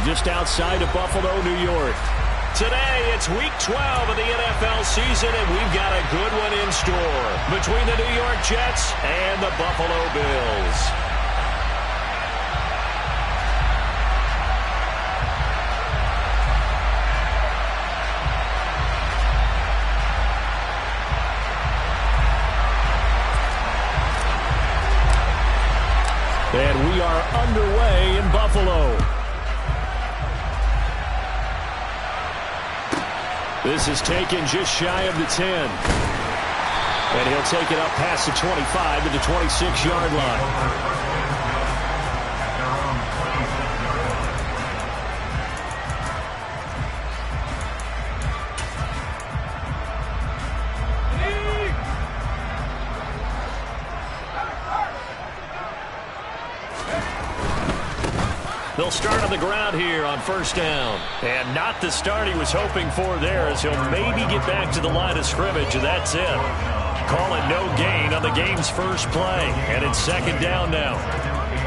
just outside of Buffalo, New York. Today, it's Week 12 of the NFL season, and we've got a good one in store between the New York Jets and the Buffalo Bills. And we are underway in Buffalo. This is taken just shy of the 10. And he'll take it up past the 25 to the 26-yard line. They'll start on the ground here on first down. And not the start he was hoping for there, as he'll maybe get back to the line of scrimmage, and that's it. Call it no gain on the game's first play. And it's second down now.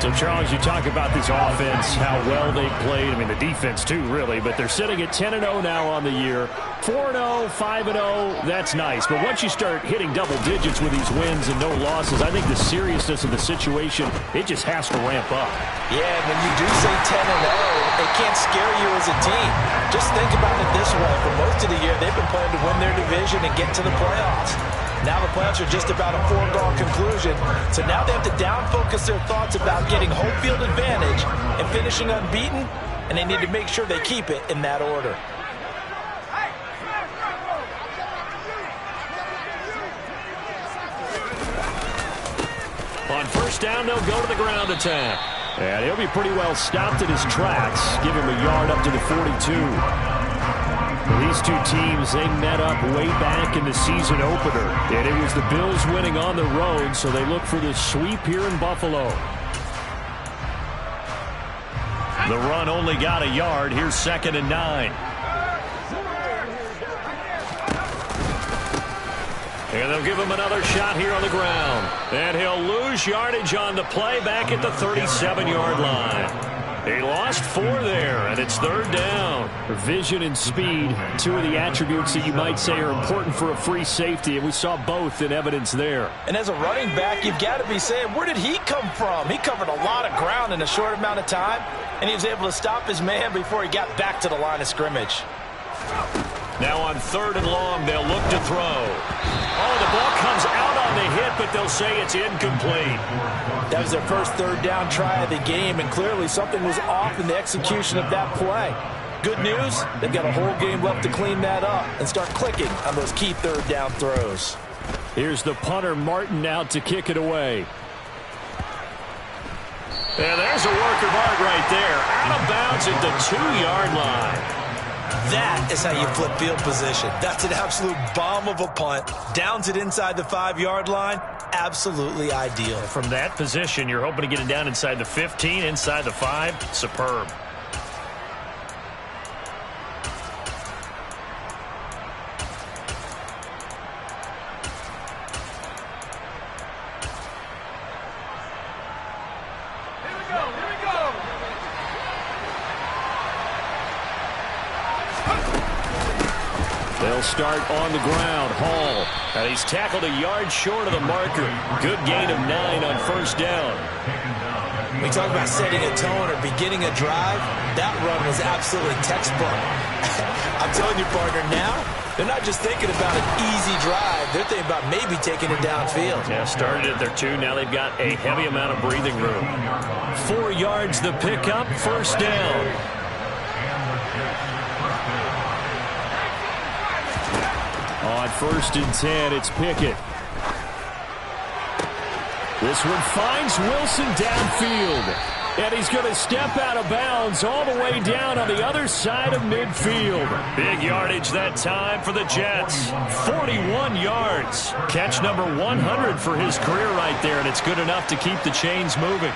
So, Charles, you talk about this offense, how well they played. I mean, the defense, too, really. But they're sitting at 10-0 now on the year. 4-0, 5-0, that's nice. But once you start hitting double digits with these wins and no losses, I think the seriousness of the situation, it just has to ramp up. Yeah, when you do say 10-0, it can't scare you as a team. Just think about it this way. For most of the year, they've been playing to win their division and get to the playoffs. Now the playoffs are just about a foregone conclusion. So now they have to down-focus their thoughts about getting home field advantage and finishing unbeaten, and they need to make sure they keep it in that order. On first down, they'll go to the ground attack. And he'll be pretty well stopped in his tracks. Give him a yard up to the 42. These two teams, they met up way back in the season opener. And it was the Bills winning on the road, so they look for the sweep here in Buffalo. The run only got a yard. Here's 2nd and 9. And they'll give him another shot here on the ground. And he'll lose yardage on the play back at the 37-yard line. He lost 4 there, and it's 3rd down. Vision and speed, two of the attributes that you might say are important for a free safety, and we saw both in evidence there. And as a running back, you've got to be saying, where did he come from? He covered a lot of ground in a short amount of time, and he was able to stop his man before he got back to the line of scrimmage. Now on 3rd and long, they'll look to throw. Oh, the ball comes out on the hit, but they'll say it's incomplete. That was their first 3rd down try of the game, and clearly something was off in the execution of that play. Good news, they've got a whole game left to clean that up and start clicking on those key 3rd down throws. Here's the punter, Martin, out to kick it away. And there's a work of art right there. Out of bounds at the 2-yard line. That is how you flip field position. That's an absolute bomb of a punt. Downs it inside the 5-yard line. Absolutely ideal. From that position, you're hoping to get it down inside the 15, inside the 5. Superb. They'll start on the ground. Hall. And he's tackled a yard short of the marker. Good gain of 9 on first down. We talk about setting a tone or beginning a drive. That run was absolutely textbook. I'm telling you, partner, now they're not just thinking about an easy drive. They're thinking about maybe taking it downfield. Yeah, started at their 2. Now they've got a heavy amount of breathing room. 4 yards the pickup. First down. On 1st and 10, it's Pickett. This one finds Wilson downfield. And he's going to step out of bounds all the way down on the other side of midfield. Big yardage that time for the Jets. 41 yards. Catch number 100 for his career right there, and it's good enough to keep the chains moving.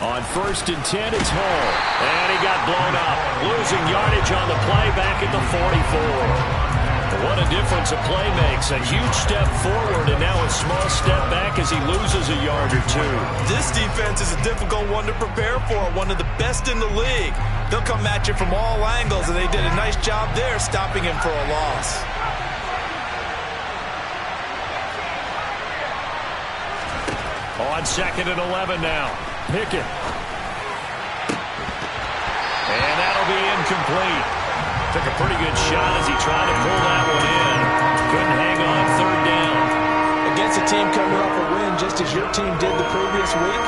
On 1st and 10, it's Hall. And he got blown up. Losing yardage on the play back at the 44. What a difference a play makes. A huge step forward and now a small step back as he loses a yard or two. This defense is a difficult one to prepare for, one of the best in the league. They'll come at you from all angles, and they did a nice job there stopping him for a loss. On 2nd and 11 now. Pickett. And that'll be incomplete. Took a pretty good shot as he tried to pull that one in. Couldn't hang on 3rd down. Against a team coming off a win just as your team did the previous week,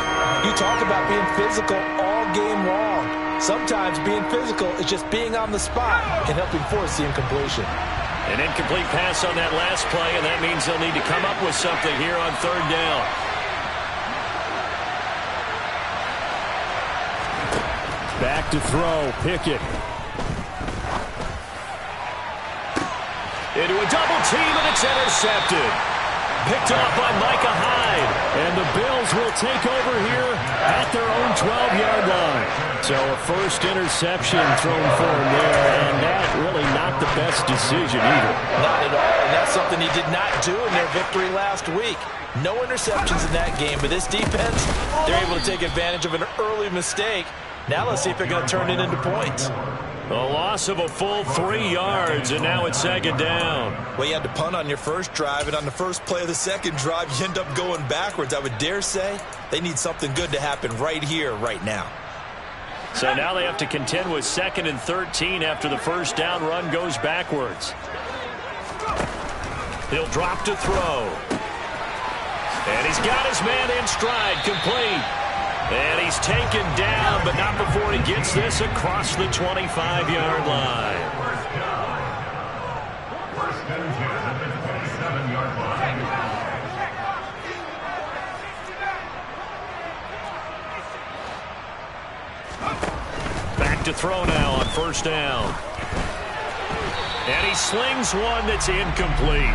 you talk about being physical all game long. Sometimes being physical is just being on the spot and helping force the incompletion. An incomplete pass on that last play, and that means they'll need to come up with something here on 3rd down. Back to throw, Pickett. Into a double team, and it's intercepted. Picked off by Micah Hyde. And the Bills will take over here at their own 12-yard line. So a first interception thrown for him there, and that really not the best decision either. Not at all, and that's something he did not do in their victory last week. No interceptions in that game, but this defense, they're able to take advantage of an early mistake. Now let's see if they're going to turn it into points. A loss of a full 3 yards, and now it's 2nd down. Well, you had to punt on your first drive, and on the first play of the second drive, you end up going backwards. I would dare say they need something good to happen right here, right now. So now they have to contend with 2nd and 13 after the first down run goes backwards. He'll drop to throw. And he's got his man in stride, complete. And he's taken down, but not before he gets this across the 25-yard line. Back to throw now on 1st down. And he slings one that's incomplete.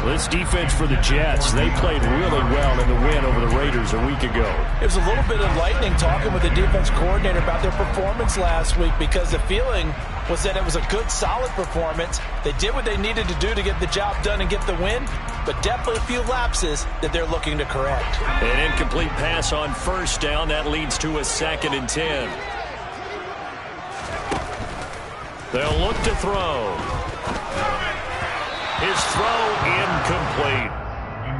This defense for the Jets, they played really well in the win over the Raiders a week ago. It was a little bit enlightening talking with the defense coordinator about their performance last week, because the feeling was that it was a good, solid performance. They did what they needed to do to get the job done and get the win, but definitely a few lapses that they're looking to correct. An incomplete pass on 1st down. That leads to a 2nd and 10. They'll look to throw. His throw incomplete.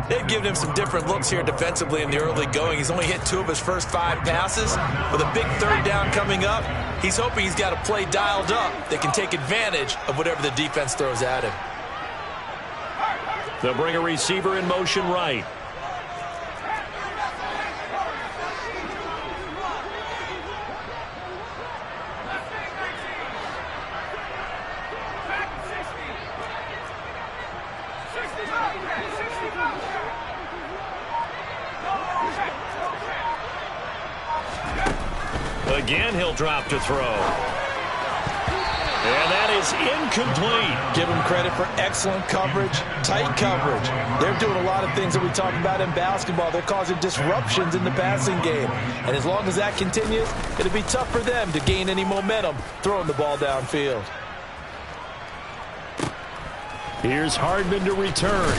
They've given him some different looks here defensively in the early going. He's only hit 2 of his first 5 passes. With a big 3rd down coming up, he's hoping he's got a play dialed up that can take advantage of whatever the defense throws at him. They'll bring a receiver in motion right. Again, he'll drop to throw. And that is incomplete. Give him credit for excellent coverage, tight coverage. They're doing a lot of things that we talk about in basketball. They're causing disruptions in the passing game. And as long as that continues, it'll be tough for them to gain any momentum throwing the ball downfield. Here's Hardman to return.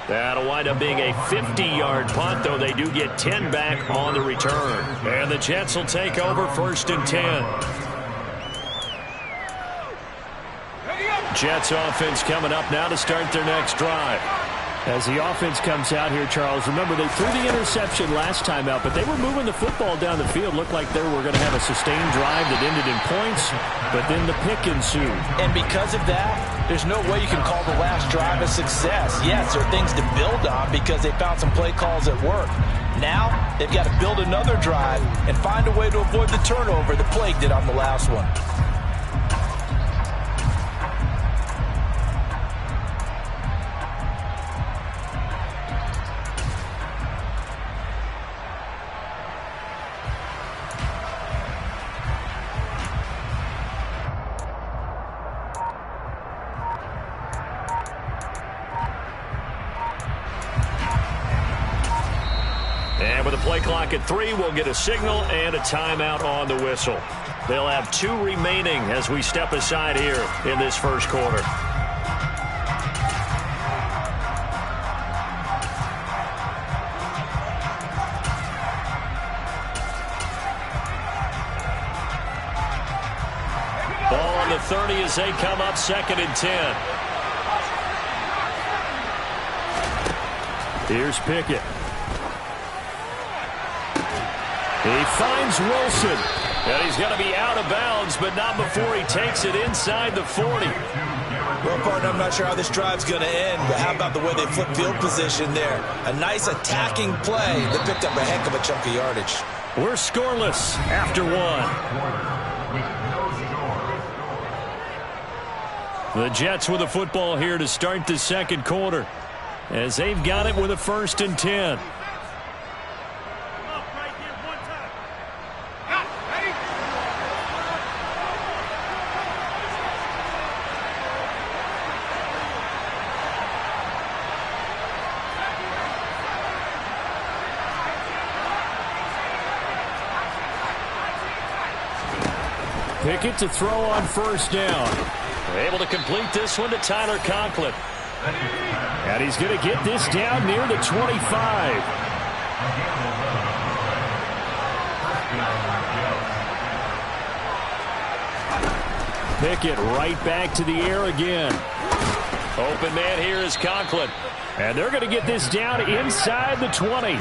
That'll wind up being a 50-yard punt, though they do get 10 back on the return. And the Jets will take over 1st and 10. Jets offense coming up now to start their next drive. As the offense comes out here, Charles, remember they threw the interception last time out, but they were moving the football down the field. Looked like they were going to have a sustained drive that ended in points, but then the pick ensued. And because of that, there's no way you can call the last drive a success. Yes, there are things to build on because they found some play calls at work. Now, they've got to build another drive and find a way to avoid the turnover that plagued it on the last one. clock at 3. We'll get a signal and a timeout on the whistle. They'll have 2 remaining as we step aside here in this first quarter. Ball on the 30 as they come up 2nd and 10. Here's Pickett. He finds Wilson. And he's going to be out of bounds, but not before he takes it inside the 40. Well, partner, I'm not sure how this drive's going to end, but how about the way they flip field position there? A nice attacking play that picked up a heck of a chunk of yardage. We're scoreless after 1. The Jets with the football here to start the second quarter, as they've got it with a 1st and 10. Pickett to throw on 1st down. Able to complete this one to Tyler Conklin. And he's going to get this down near the 25. Pickett right back to the air again. Open man here is Conklin. And they're going to get this down inside the 20.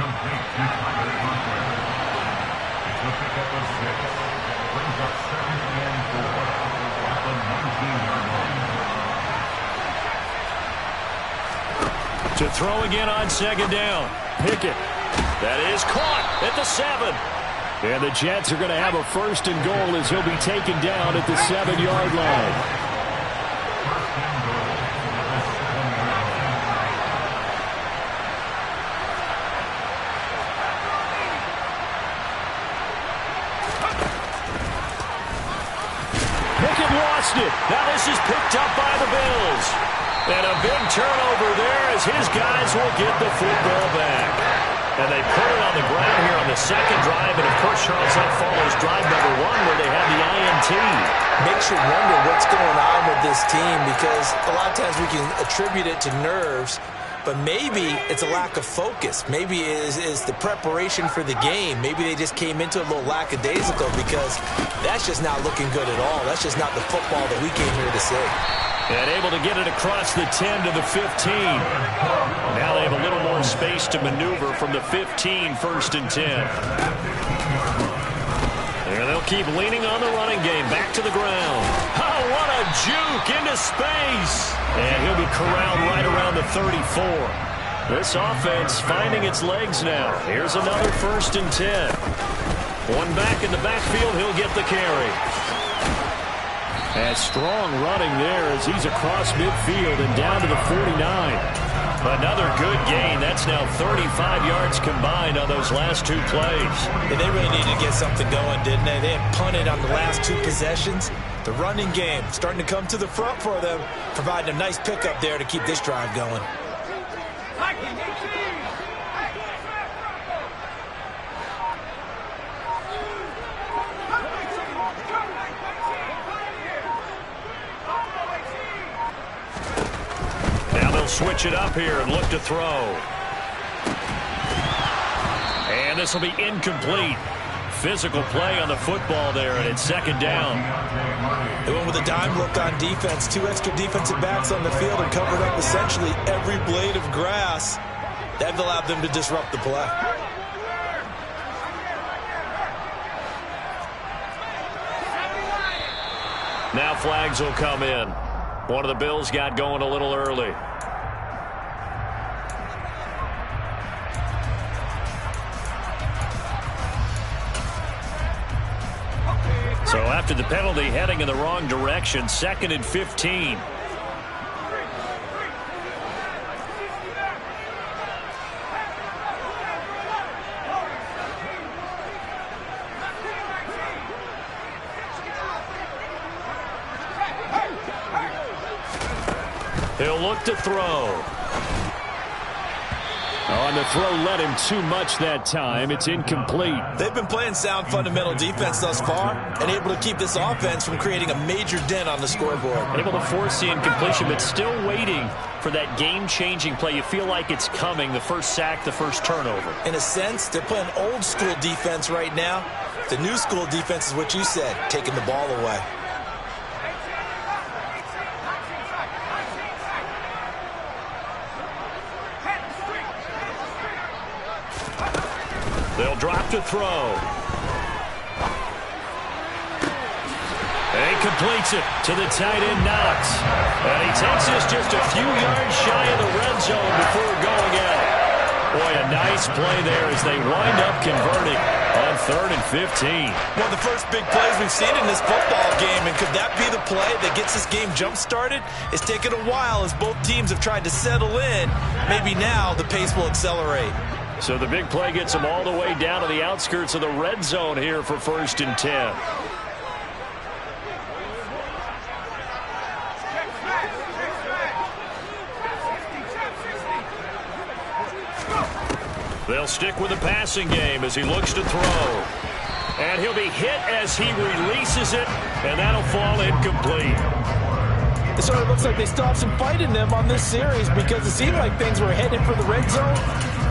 To throw again on 2nd down. Pickett. That is caught at the 7. And the Jets are going to have a 1st and goal as he'll be taken down at the 7-yard line. Pickett lost it. Now this is picked up by the Bills. And a big turnover there as his guys will get the football back. And they put it on the ground here on the 2nd drive. And, of course, Charles, that follows drive number 1 where they had the INT. Makes you wonder what's going on with this team, because a lot of times we can attribute it to nerves, but maybe it's a lack of focus. Maybe it is the preparation for the game. Maybe they just came into it a little lackadaisical, because that's just not looking good at all. That's just not the football that we came here to see. And able to get it across the 10 to the 15. Now they have a little more space to maneuver from the 15, 1st and 10. And they'll keep leaning on the running game. Back to the ground. Oh, what a juke into space. And he'll be corralled right around the 34. This offense finding its legs now. Here's another 1st and 10. One back in the backfield. He'll get the carry. And strong running there as he's across midfield and down to the 49. Another good gain. That's now 35 yards combined on those last 2 plays. And they really needed to get something going, didn't they? They had punted on the last 2 possessions. The running game starting to come to the front for them, providing a nice pickup there to keep this drive going. Switch it up here and look to throw. And this will be incomplete. Physical play on the football there, and it's 2nd down. They went with a dime look on defense. 2 extra defensive backs on the field and covered up essentially every blade of grass. That allowed them to disrupt the play. Now flags will come in. One of the Bills got going a little early. So after the penalty, heading in the wrong direction, 2nd and 15. He'll look to throw. On the throw, led him too much that time. It's incomplete. They've been playing sound fundamental defense thus far and able to keep this offense from creating a major dent on the scoreboard. Able to force the incompletion, but still waiting for that game-changing play. You feel like it's coming, the first sack, the first turnover. In a sense, they're playing old-school defense right now. The new-school defense is what you said, taking the ball away. They'll drop to throw. And he completes it to the tight end, Knox. And he takes this just a few yards shy of the red zone before going out. Boy, a nice play there as they wind up converting on 3rd and 15. One of the first big plays we've seen in this football game, and could that be the play that gets this game jump-started? It's taken a while as both teams have tried to settle in. Maybe now the pace will accelerate. So the big play gets them all the way down to the outskirts of the red zone here for 1st and 10. They'll stick with the passing game as he looks to throw. And he'll be hit as he releases it, and that'll fall incomplete. It sort of looks like they still have some fight in them on this series because it seemed like things were headed for the red zone.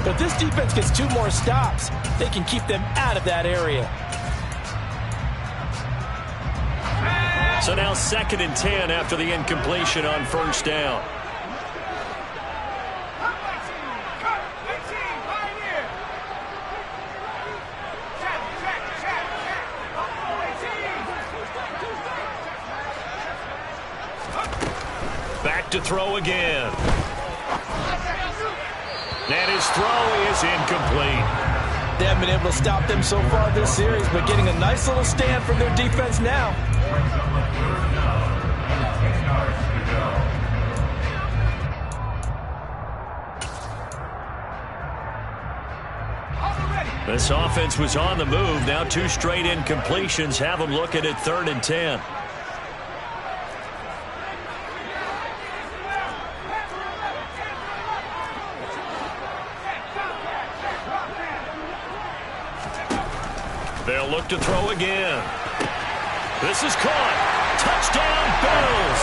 But if this defense gets 2 more stops, they can keep them out of that area. So now 2nd and 10 after the incompletion on 1st down. Back to throw again. And his throw is incomplete. They haven't been able to stop them so far this series, but getting a nice little stand from their defense now. This offense was on the move. Now 2 straight incompletions have them looking at 3rd and 10. They'll look to throw again. This is caught. Touchdown, Bills.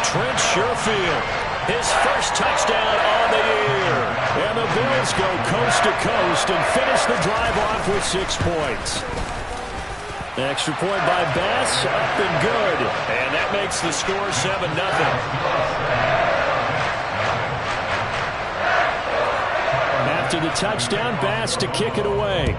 Trent Sherfield, his first touchdown on the year. And the Bills go coast to coast and finish the drive off with 6 points. Extra point by Bass, up and good. And that makes the score 7-0. After the touchdown, Bass to kick it away.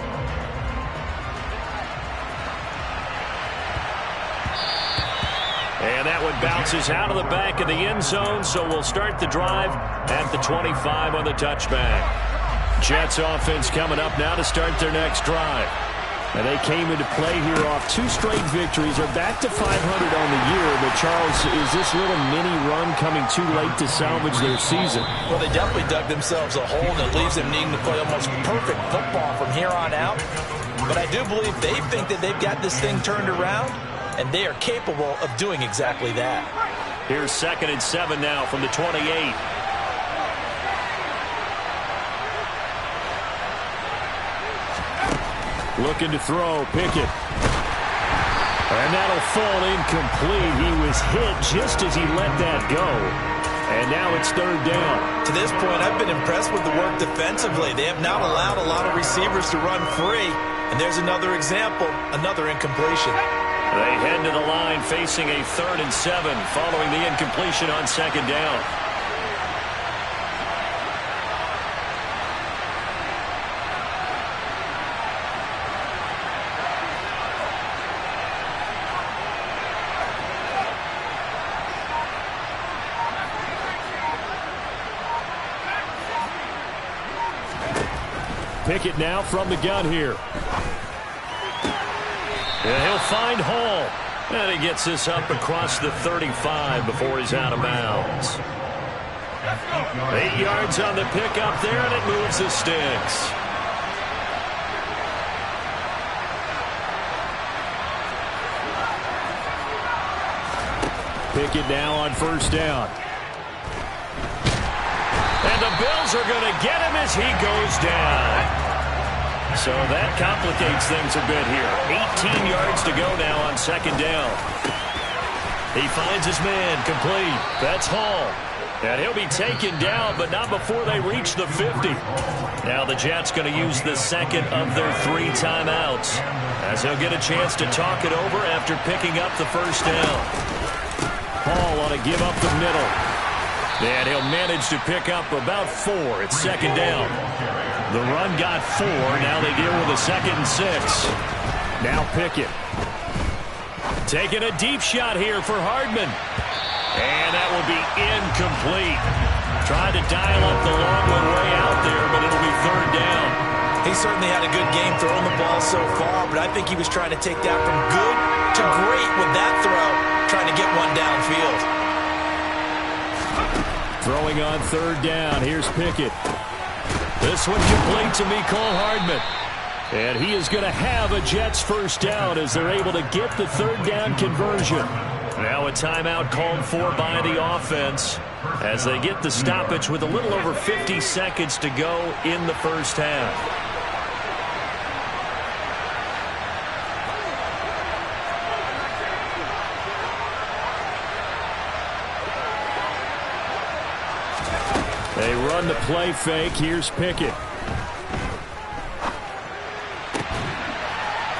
And that one bounces out of the back of the end zone, so we'll start the drive at the 25 on the touchback. Jets offense coming up now to start their next drive. And they came into play here off 2 straight victories. They're back to 500 on the year. But, Charles, is this little mini run coming too late to salvage their season? Well, they definitely dug themselves a hole that leaves them needing to play almost perfect football from here on out. But I do believe they think that they've got this thing turned around, and they are capable of doing exactly that. Here's 2nd and 7 now from the 28. Looking to throw, Pickett. And that'll fall incomplete. He was hit just as he let that go. And now it's 3rd down. To this point, I've been impressed with the work defensively. They have not allowed a lot of receivers to run free. And there's another example, another incompletion. They head to the line facing a 3rd and 7 following the incompletion on 2nd down. Pickett now from the gun here. And he'll find Hall. And he gets this up across the 35 before he's out of bounds. 8 yards on the pickup there, and it moves the sticks. Pickett now on 1st down. And And the Bills are going to get him as he goes down. So that complicates things a bit here. 18 yards to go now on second down. He finds his man, complete. That's Hall. And he'll be taken down, but not before they reach the 50. Now the Jets going to use the second of their 3 timeouts, as he'll get a chance to talk it over after picking up the first down. Hall on a give up the middle. And he'll manage to pick up about 4. It's second down. The run got 4. Now they deal with a 2nd and 6. Now Pickett. Taking a deep shot here for Hardman. And that will be incomplete. Tried to dial up the long one way out there, but it'll be third down. He certainly had a good game throwing the ball so far, but I think he was trying to take that from good to great with that throw, trying to get one downfield. Throwing on third down. Here's Pickett. This one complete to Mecole Hardman. And he is going to have a Jets first down as they're able to get the third down conversion. Now a timeout called for by the offense as they get the stoppage with a little over 50 seconds to go in the first half. They run the play fake. Here's Pickett.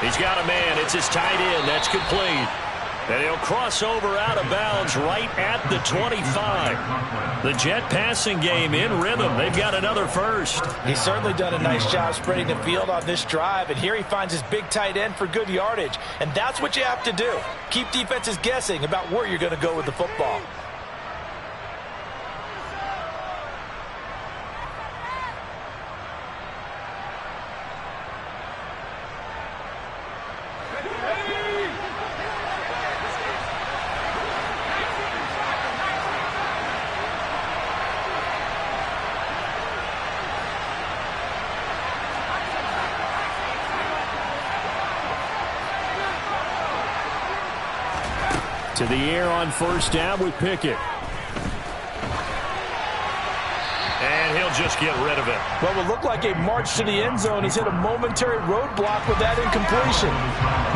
He's got a man. It's his tight end. That's complete. And he'll cross over out of bounds right at the 25. The Jet passing game in rhythm. They've got another first. He's certainly done a nice job spreading the field on this drive. And here he finds his big tight end for good yardage. And that's what you have to do. Keep defenses guessing about where you're going to go with the football. To the air on first down with Pickett. And he'll just get rid of it. What will look like a march to the end zone has hit a momentary roadblock with that incompletion.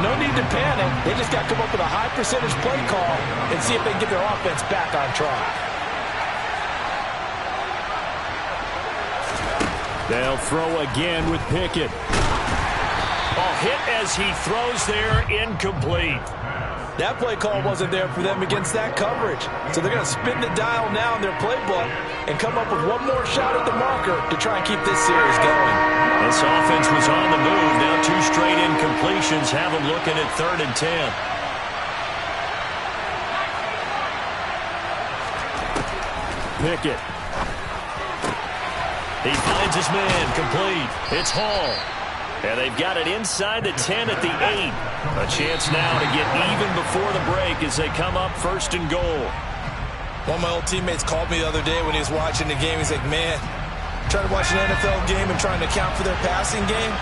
No need to panic. They just got to come up with a high percentage play call and see if they can get their offense back on track. They'll throw again with Pickett. A hit as he throws there, incomplete. That play call wasn't there for them against that coverage. So they're going to spin the dial now in their playbook and come up with one more shot at the marker to try and keep this series going. This offense was on the move. Now 2 straight incompletions have them looking at 3rd and 10. Pickett. He finds his man, complete. It's Hall. And they've got it inside the 10 at the 8. A chance now to get even before the break as they come up 1st and goal. One of my old teammates called me the other day when he was watching the game. He's like, man, trying to watch an NFL game and trying to account for their passing game,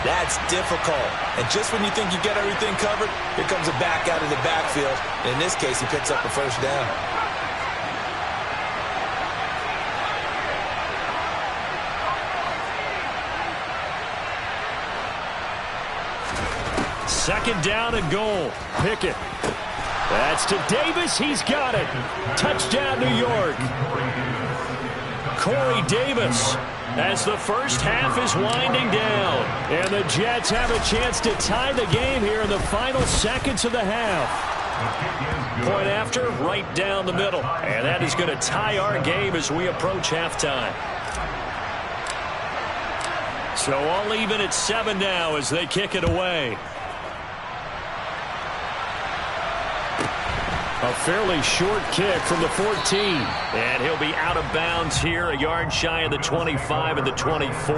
that's difficult. And just when you think you get everything covered, here comes a back out of the backfield. And in this case, he picks up the first down. Second down and goal. Pickett. That's to Davis. He's got it. Touchdown, New York. Corey Davis as the first half is winding down. And the Jets have a chance to tie the game here in the final seconds of the half. Point after, right down the middle. And that is going to tie our game as we approach halftime. So all even at 7 now as they kick it away. A fairly short kick from the 14. And he'll be out of bounds here, a yard shy of the 25 and the 24.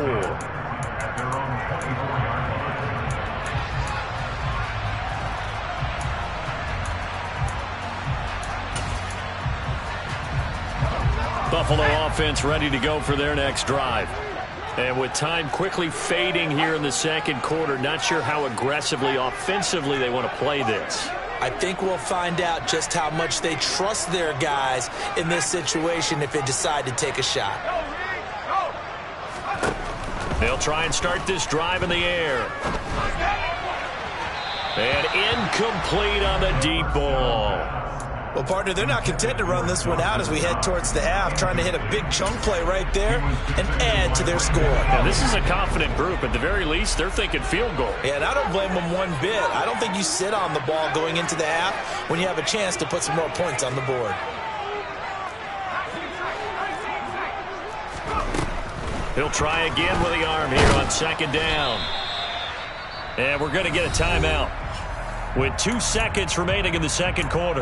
Buffalo offense ready to go for their next drive. And with time quickly fading here in the second quarter, not sure how aggressively, offensively they want to play this. I think we'll find out just how much they trust their guys in this situation if they decide to take a shot. They'll try and start this drive in the air. And incomplete on the deep ball. Well, partner, they're not content to run this one out as we head towards the half, trying to hit a big chunk play right there and add to their score. Now, this is a confident group. At the very least, they're thinking field goal. Yeah, and I don't blame them one bit. I don't think you sit on the ball going into the half when you have a chance to put some more points on the board. He'll try again with the arm here on second down. And we're going to get a timeout with 2 seconds remaining in the second quarter.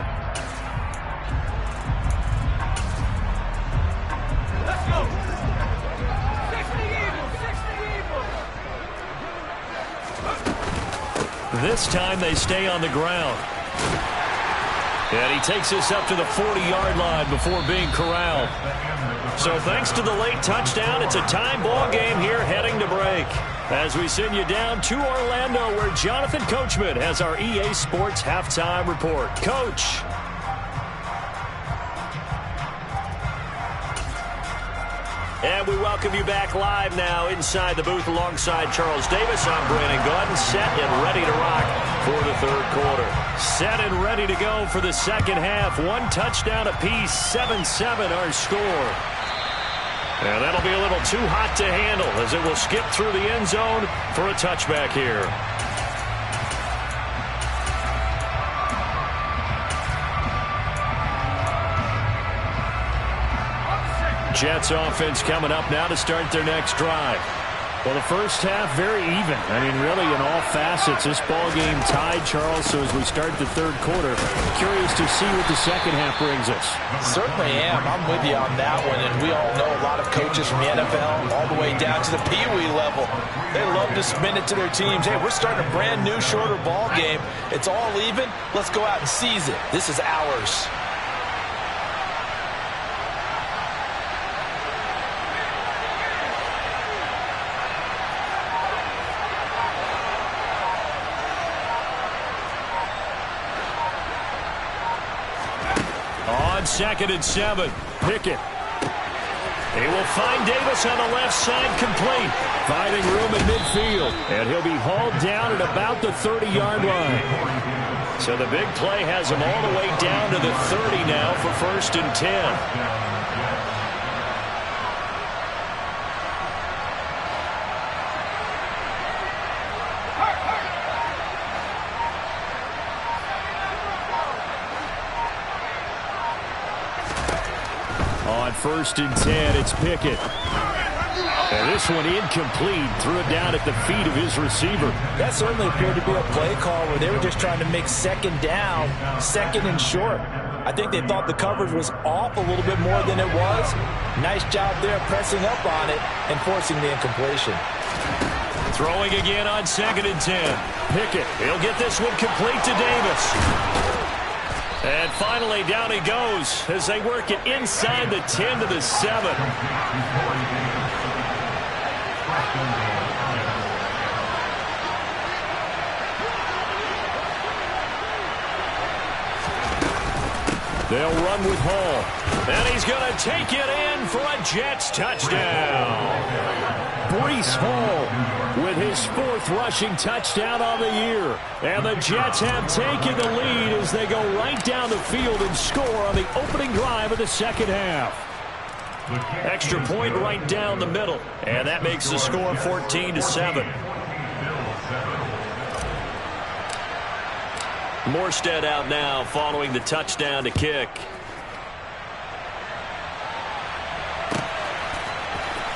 Let's go. 60 This time they stay on the ground. And he takes this up to the 40-yard line before being corralled. So thanks to the late touchdown, it's a tie ball game here heading to break. As we send you down to Orlando, where Jonathan Coachman has our EA Sports halftime report. Coach. And we welcome you back live now inside the booth alongside Charles Davis. I'm Brandon Gordon, set and ready to rock for the third quarter. Set and ready to go for the second half. 1 touchdown apiece, 7-7 our score. And that'll be a little too hot to handle as it will skip through the end zone for a touchback here. Jets offense coming up now to start their next drive. Well, the first half, very even. I mean, really, in all facets, this ball game tied, Charles. So as we start the third quarter, curious to see what the second half brings us. Certainly am. I'm with you on that one. And we all know a lot of coaches from the NFL all the way down to the Pee-wee level. They love to spin it to their teams. Hey, we're starting a brand new, shorter ball game. It's all even. Let's go out and seize it. This is ours. On 2nd and 7, Pickett. He will find Davis on the left side, complete. Finding room in midfield. And he'll be hauled down at about the 30-yard line. So the big play has him all the way down to the 30 now for 1st and 10. On 1st and 10, it's Pickett. And this one incomplete. Threw it down at the feet of his receiver. That certainly appeared to be a play call where they were just trying to make second down, second and short. I think they thought the coverage was off a little bit more than it was. Nice job there pressing up on it and forcing the incompletion. Throwing again on 2nd and 10. Pickett, he'll get this one complete to Davis. And finally, down he goes as they work it inside the 10 to the 7. They'll run with Hall. And he's going to take it in for a Jets touchdown. Breece Hall with his 4th rushing touchdown on the year. And the Jets have taken the lead as they go right down the field and score on the opening drive of the second half. Extra point right down the middle. And that makes the score 14-7. Morstead out now following the touchdown to kick.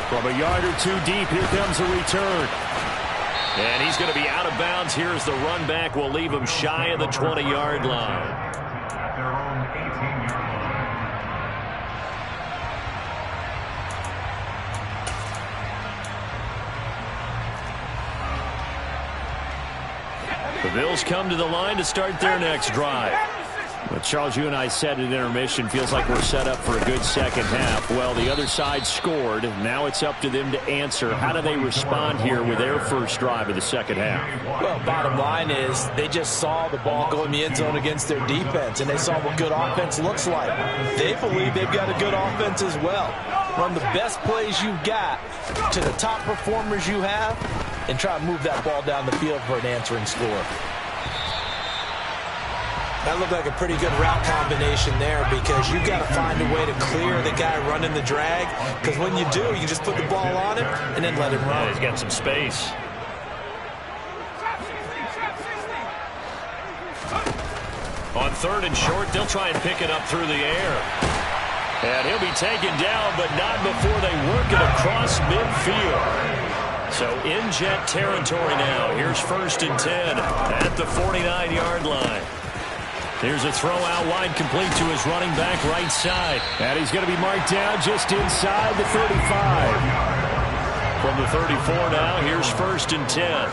From a yard or two deep, here comes a return. And he's going to be out of bounds here as the run back will leave him shy of the 20-yard line. The Bills come to the line to start their next drive. But Charles, you and I said at intermission, feels like we're set up for a good second half. Well, the other side scored. Now it's up to them to answer. How do they respond here with their first drive of the second half? Well, bottom line is they just saw the ball go in the end zone against their defense, and they saw what good offense looks like. They believe they've got a good offense as well. run the best plays you've got to the top performers you have, and try to move that ball down the field for an answering score. That looked like a pretty good route combination there, because you've got to find a way to clear the guy running the drag, because when you do, you can just put the ball on him and then let him run. Yeah, he's got some space. On 3rd and short, they'll try and pick it up through the air. And he'll be taken down, but not before they work it across midfield. So in Jet territory now. Here's 1st and 10 at the 49-yard line. Here's a throw out wide, complete to his running back right side. And he's going to be marked down just inside the 35. From the 34 now, here's 1st and 10.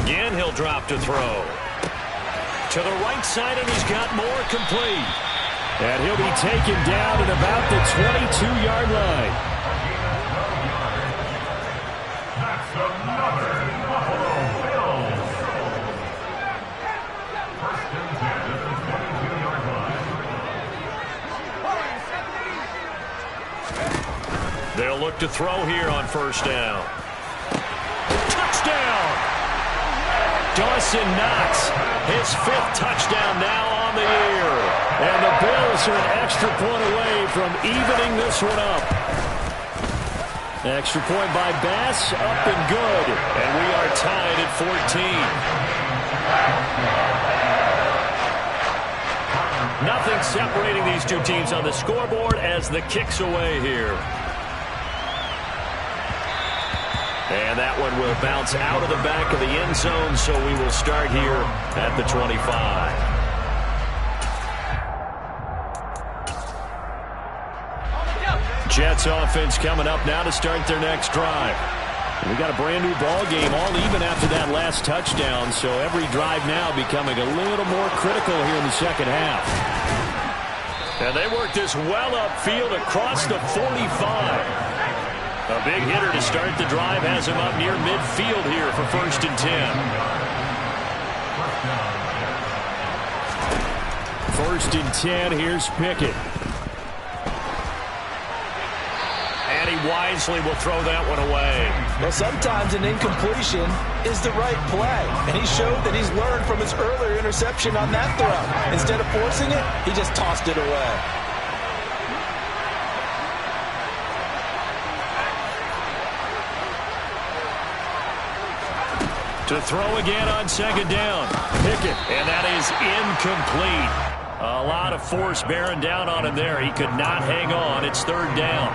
Again, he'll drop to throw. To the right side, and he's got more, complete. And he'll be taken down at about the 22-yard line. They'll look to throw here on 1st down. Touchdown! Dawson Knox, his 5th touchdown now on the year. And the Bills are an extra point away from evening this one up. Extra point by Bass, up and good. And we are tied at 14. Nothing separating these two teams on the scoreboard as the kick's away here. And that one will bounce out of the back of the end zone, so we will start here at the 25. Jets offense coming up now to start their next drive. We got a brand new ball game, all even after that last touchdown, so every drive now becoming a little more critical here in the second half. And they work this well upfield across the 45. A big hitter to start the drive has him up near midfield here for 1st and 10. 1st and 10, here's Pickett. And he wisely will throw that one away. Well, sometimes an incompletion is the right play. And he showed that he's learned from his earlier interception on that throw. Instead of forcing it, he just tossed it away. To throw again on 2nd down. Pickett, and that is incomplete. A lot of force bearing down on him there. He could not hang on. It's 3rd down.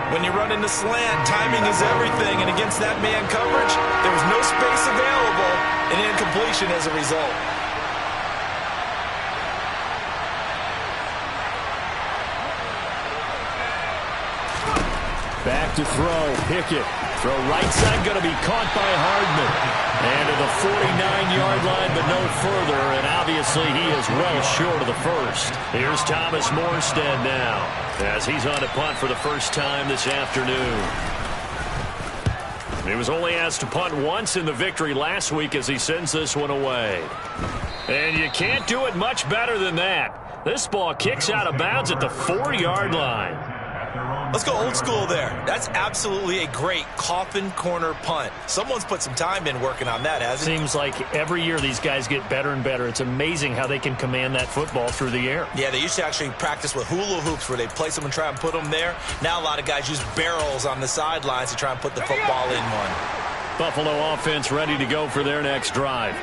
When you run in the slant, timing is everything, and against that man coverage, there was no space available, and incompletion as a result. Back to throw. Pickett. Throw right side, going to be caught by Hardman. And to the 49-yard line, but no further. And obviously, he is well short of the 1st. Here's Thomas Morstead now, as he's on to punt for the first time this afternoon. He was only asked to punt once in the victory last week as he sends this one away. And you can't do it much better than that. This ball kicks out of bounds at the 4-yard line. Let's go old school there. That's absolutely a great coffin corner punt. Someone's put some time in working on that, hasn't it? Seems like every year these guys get better and better. It's amazing how they can command that football through the air. Yeah, they used to actually practice with hula hoops where they place them and try and put them there. Now a lot of guys use barrels on the sidelines to try and put the football in one. Buffalo offense ready to go for their next drive.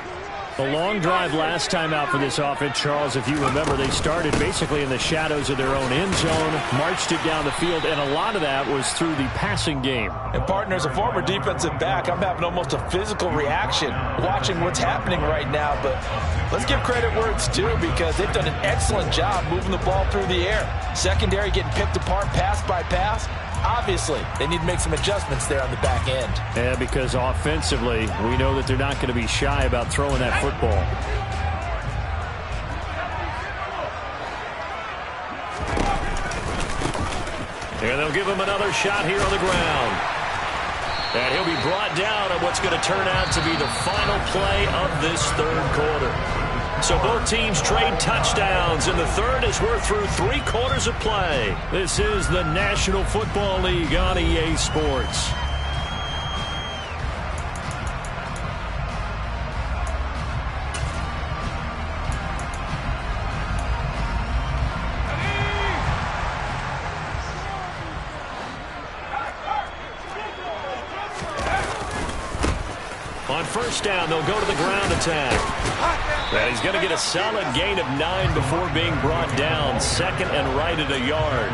A long drive last time out for this offense, Charles. If you remember, they started basically in the shadows of their own end zone, marched it down the field, and a lot of that was through the passing game. And, partner, as a former defensive back, I'm having almost a physical reaction watching what's happening right now. But let's give credit where it's due, because they've done an excellent job moving the ball through the air. Secondary getting picked apart pass by pass. Obviously, they need to make some adjustments there on the back end. Yeah, because offensively, we know that they're not going to be shy about throwing that football. And they'll give him another shot here on the ground. And he'll be brought down on what's going to turn out to be the final play of this third quarter. So both teams trade touchdowns in the third as we're through 3 quarters of play. This is the National Football League on EA Sports. On first down, they'll go to the ground attack. And he's going to get a solid gain of 9 before being brought down. Second and right at a yard.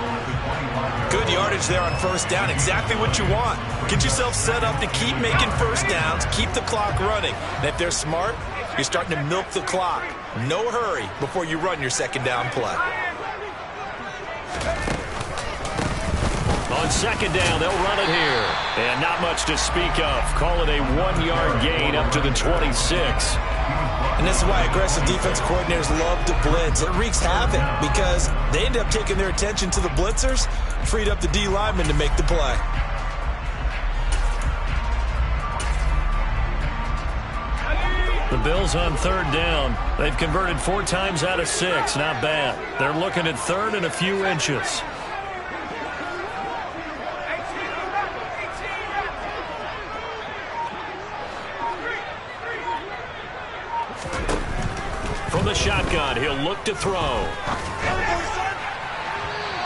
Good yardage there on first down. Exactly what you want. Get yourself set up to keep making first downs, keep the clock running. And if they're smart, you're starting to milk the clock. No hurry before you run your second down play. On second down, they'll run it here. And not much to speak of. Call it a 1-yard gain up to the 26. And this is why aggressive defense coordinators love to blitz. It wreaks havoc because they end up taking their attention to the blitzers, freed up the D lineman to make the play. The Bills on third down. They've converted 4 times out of 6. Not bad. They're looking at third and a few inches. From the shotgun, he'll look to throw.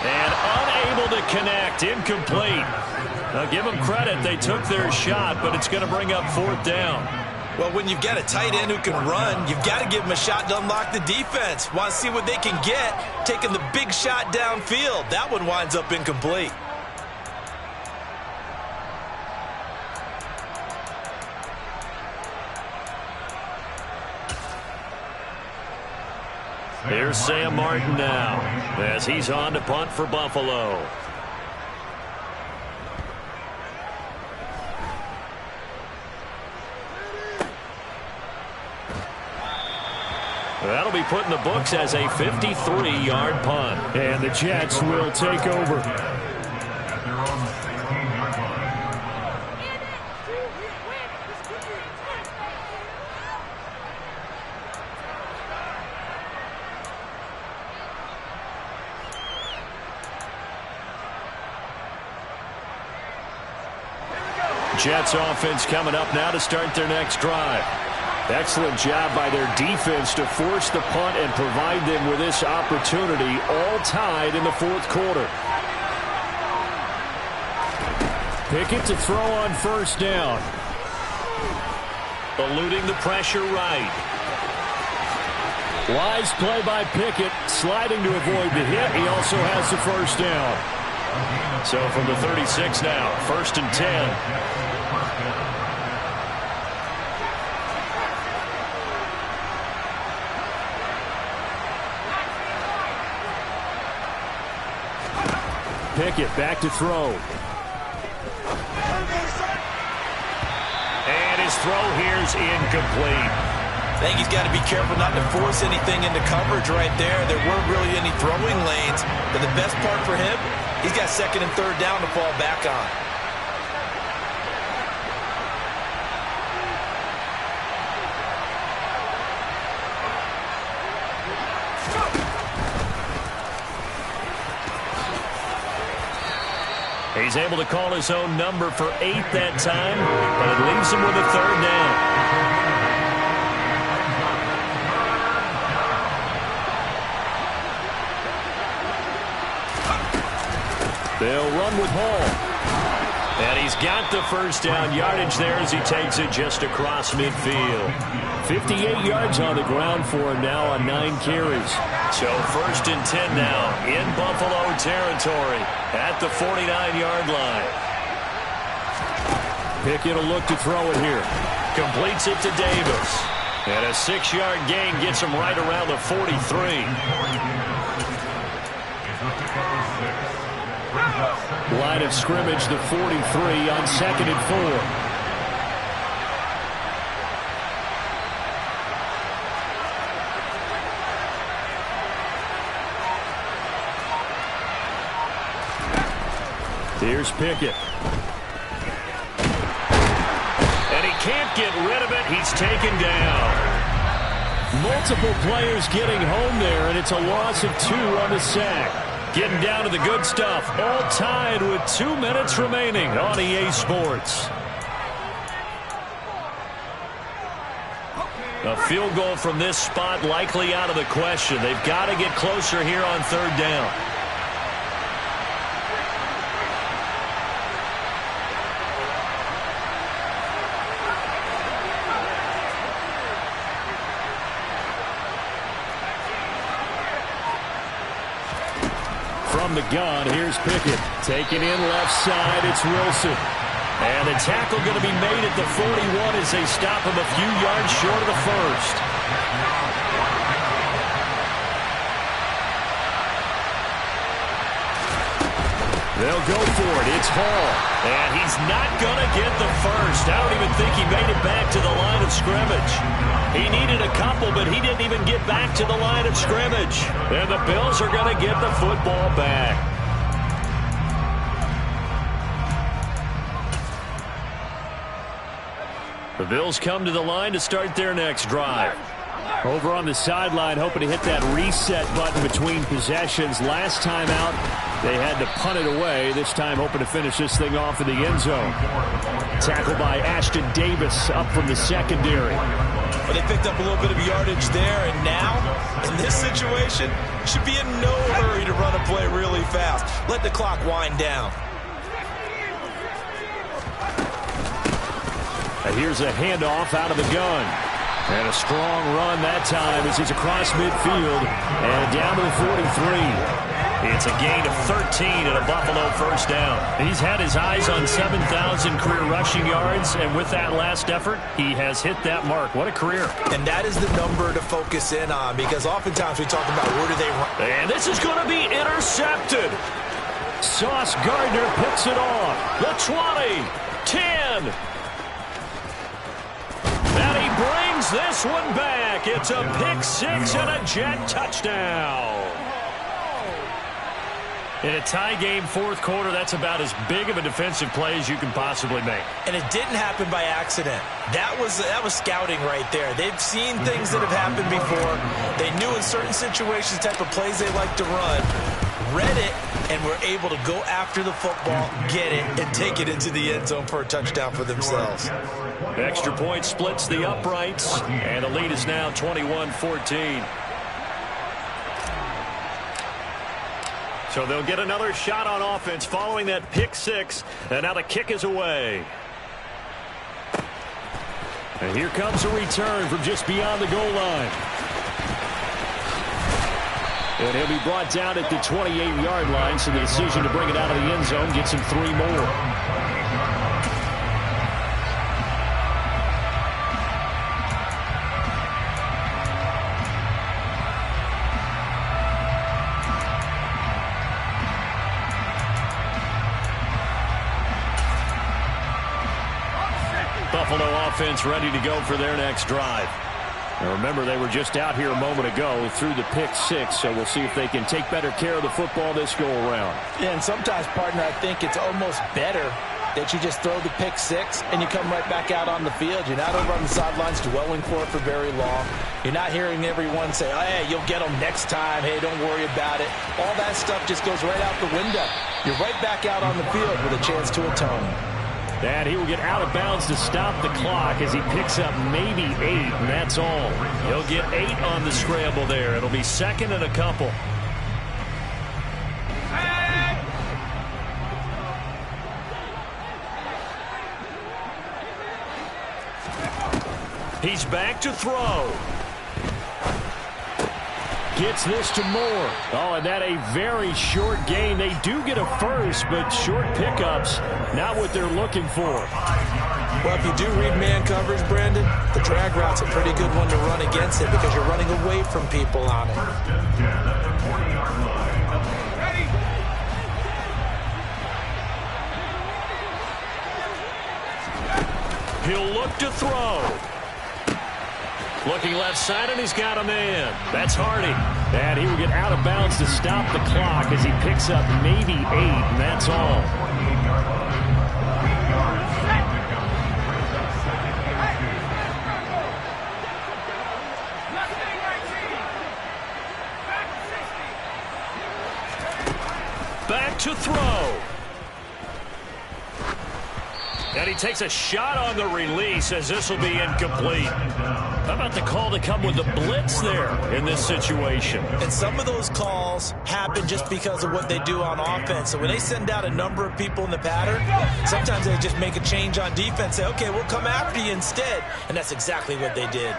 And unable to connect. Incomplete. Now give them credit. They took their shot, but it's going to bring up 4th down. Well, when you've got a tight end who can run, you've got to give him a shot to unlock the defense. Want to see what they can get, taking the big shot downfield. That one winds up incomplete. Here's Sam Martin now as he's on to punt for Buffalo. That'll be put in the books as a 53-yard punt. And the Jets will take over. Jets offense coming up now to start their next drive. Excellent job by their defense to force the punt and provide them with this opportunity, all tied in the 4th quarter. Pickett to throw on first down. Eluding the pressure right. Wise play by Pickett, sliding to avoid the hit. He also has the first down. So from the 36 now, 1st and 10. Pickett back to throw. And his throw here's incomplete. I think he's got to be careful not to force anything into coverage right there. There weren't really any throwing lanes. But the best part for him, he's got 2nd and 3rd down to fall back on. He's able to call his own number for 8 that time, but it leaves him with a 3rd down. They'll run with Hall. And he's got the first down yardage there as he takes it just across midfield. 58 yards on the ground for him now on 9 carries. So 1st and 10 now in Buffalo territory at the 49-yard line. Pickett will look to throw it here. Completes it to Davis. And a 6-yard gain gets him right around the 43. Line of scrimmage, the 43 on 2nd and 4. Here's Pickett. can't get rid of it. He's taken down. Multiple players getting home there, and it's a loss of 2 on the sack. Getting down to the good stuff. All tied with 2 minutes remaining on EA Sports. A field goal from this spot likely out of the question. They've got to get closer here on 3rd down. From the gun, here's Pickett. Taking in left side, it's Wilson. And the tackle going to be made at the 41 as they stop him a few yards short of the first. They'll go for it. It's Hall. And he's not going to get the first. I don't even think he made it back to the line of scrimmage. He needed a couple, but he didn't even get back to the line of scrimmage. And the Bills are going to get the football back. The Bills come to the line to start their next drive. Over on the sideline, hoping to hit that reset button between possessions. Last time out, they had to punt it away. This time, hoping to finish this thing off in the end zone. Tackled by Ashton Davis up from the secondary. Well, they picked up a little bit of yardage there, and now, in this situation, should be in no hurry to run a play really fast. Let the clock wind down. Here's a handoff out of the gun. And a strong run that time as he's across midfield and down to the 43. It's a gain of 13 and a Buffalo first down. He's had his eyes on 7,000 career rushing yards, and with that last effort, he has hit that mark. What a career. And that is the number to focus in on, because oftentimes we talk about where do they run. And this is going to be intercepted. Sauce Gardner picks it off. The 20, 10. And he brings this one back. It's a pick-6 and a Jet touchdown. In a tie game, 4th quarter, that's about as big of a defensive play as you can possibly make. And it didn't happen by accident. That was scouting right there. They've seen things that have happened before. They knew in certain situations the type of plays they like to run, read it, and were able to go after the football, get it, and take it into the end zone for a touchdown for themselves. Extra point splits the uprights, and the lead is now 21-14. So they'll get another shot on offense following that pick-6, and now the kick is away. And here comes a return from just beyond the goal line. And he'll be brought down at the 28-yard line, so the decision to bring it out of the end zone gets him 3 more. Buffalo offense ready to go for their next drive. Now remember, they were just out here a moment ago through the pick-6, so we'll see if they can take better care of the football this go-around. Yeah, and sometimes, partner, I think it's almost better that you just throw the pick-6 and you come right back out on the field. You're not over on the sidelines dwelling for it for very long. You're not hearing everyone say, oh, hey, you'll get them next time. Hey, don't worry about it. All that stuff just goes right out the window. You're right back out on the field with a chance to atone. And he will get out of bounds to stop the clock as he picks up maybe 8, and that's all. He'll get 8 on the scramble there. It'll be 2nd and a couple. He's back to throw. Gets this to Moore. Oh, and that a very short gain. They do get a first, but short pickups, not what they're looking for. Well, if you do read man coverage, Brandon, the drag route's a pretty good one to run against it because you're running away from people on it. He'll look to throw. Looking left side, and he's got a man. That's Hardy. And he will get out of bounds to stop the clock as he picks up maybe 8, and that's all. Back to throw. And he takes a shot on the release as this will be incomplete. How about the call to come with the blitz there in this situation? And some of those calls happen just because of what they do on offense. So when they send out a number of people in the pattern, sometimes they just make a change on defense, say, okay, we'll come after you instead. And that's exactly what they did.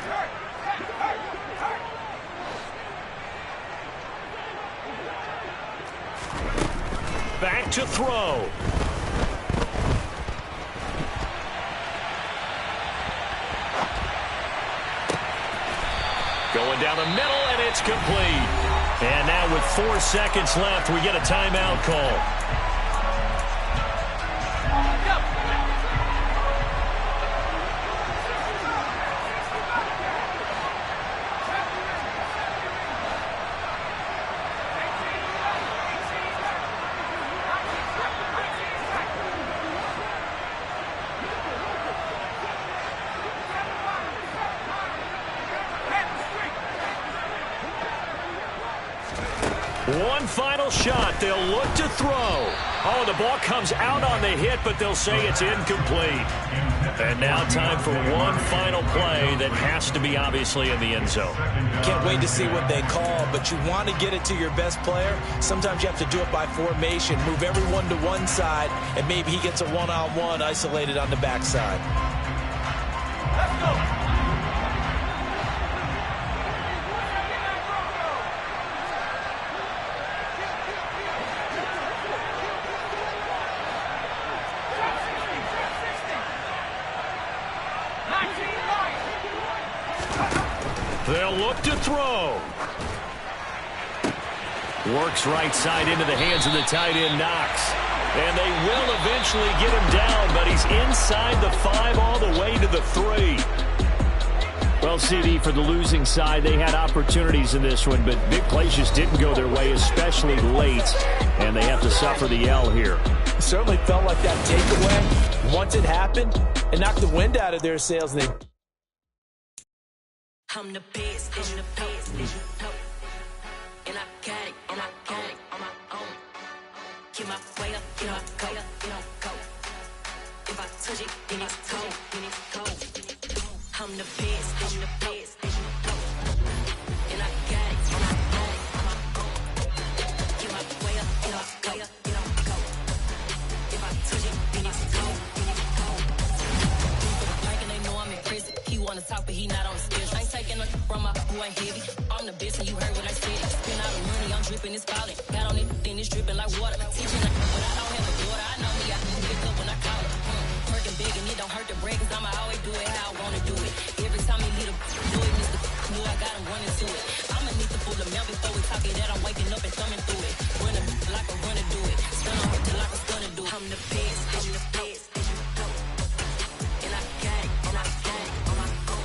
Back to throw. Going down the middle, and it's complete. And now with 4 seconds left, we get a timeout call. One final shot. They'll look to throw. Oh, the ball comes out on the hit, but they'll say it's incomplete. And now time for one final play that has to be obviously in the end zone. Can't wait to see what they call, but you want to get it to your best player. Sometimes you have to do it by formation. Move everyone to one side, and maybe he gets a one-on-one isolated on the backside. Let's go. They'll look to throw. Works right side into the hands of the tight end, Knox. And they will eventually get him down, but he's inside the 5 all the way to the 3. Well, CD, for the losing side, they had opportunities in this one, but big plays just didn't go their way, especially late, and they have to suffer the L here. It certainly felt like that takeaway, once it happened, it knocked the wind out of their sails, and they... I'm the best, I'm the best, and I got it, and I got it on my own. Get my way up, get my go, go. If I touch it, then it's cold, I'm the best, I'm the best, and I got it, and I got it on my own. Get my way up, get my go. If I touch it, then it's cold, Like and they know I'm in prison. He wanna talk, but he not on the schedule. From my who ain't heavy. I'm the best and you heard what I said. Spend all the money, I'm dripping, it's falling. Got on it, then it's dripping like water. Teaching like, but I don't have a daughter. I know me, I can pick up when I call her. Working big and it don't hurt to break, cause I'ma always do it how I wanna do it. Every time he need a do it, Mr. Knew I got him running to it. I'ma need to pull the mail before we talk it that I'm waking up and thumbing through it. Running like a runner do it. Stun on her till like a stunner do it. I'm the best, I'm the best. And I got it, and I got it on my own.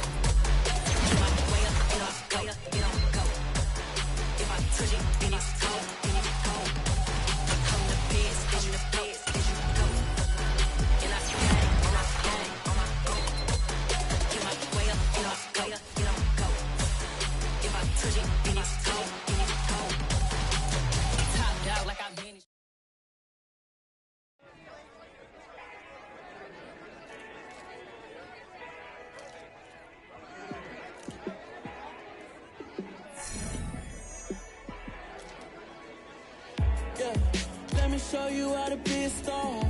If I touch it, then it's cold, I'm the best, I'm the best, and I got it, and I got it on my own. Get my way up, go. If I touch it, then it's cold, Top dog like I managed. Let me show you how to be a star.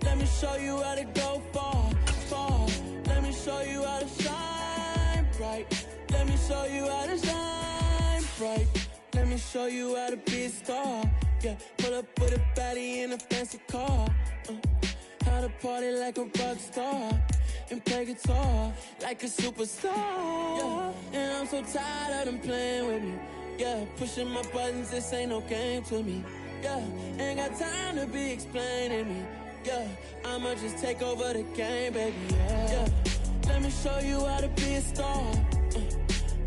Let me show you how to go far. Let me show you how to shine bright. Let me show you how to shine bright. Let me show you how to be a star. Yeah, pull up with a baddie in a fancy car. How to party like a rock star and play guitar like a superstar. Yeah, and I'm so tired of them playing with me. Yeah, pushing my buttons, this ain't no game to me. Yeah, ain't got time to be explaining me. Yeah, I'ma just take over the game, baby. Yeah, let me show you how to be a star.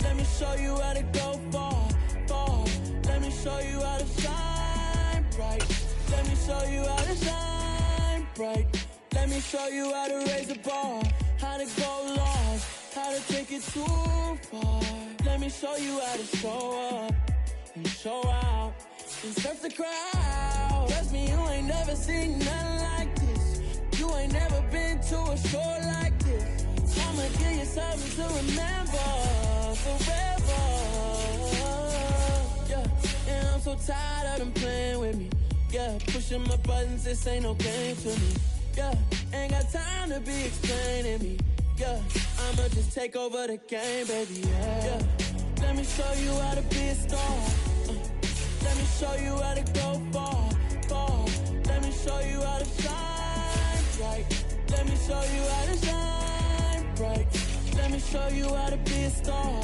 Let me show you how to go far. Let me show you how to shine bright. Let me show you how to shine bright. Let me show you how to raise the bar, how to go lost, how to take it too far. Let me show you how to show up and show out and surf the crowd. Trust me, you ain't never seen nothing like this. You ain't never been to a shore like this. I'ma give you something to remember forever. Yeah, and I'm so tired of them playing with me. Yeah, pushing my buttons, this ain't no game to me. Yeah, ain't got time to be explaining me. Yeah, I'ma just take over the game, baby. Yeah, let me show you how to be a star. Let me show you how to go far, far. Let me show you how to shine bright. Let me show you how to shine bright. Let me show you how to be a star.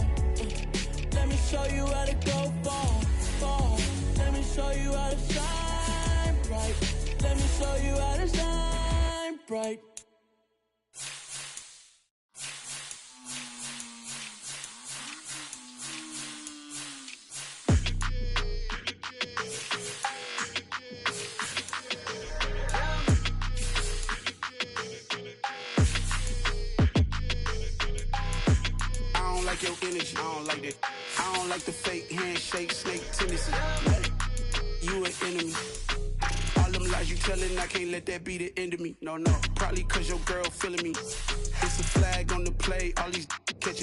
Let me show you how to go far, far. Let me show you how to shine bright. Let me show you how to shine bright. Your energy, I don't like that. I don't like the fake handshake, snake tendency. You an enemy. All them lies you telling, I can't let that be the end of me. No, probably cause your girl feeling me. It's a flag on the play, all these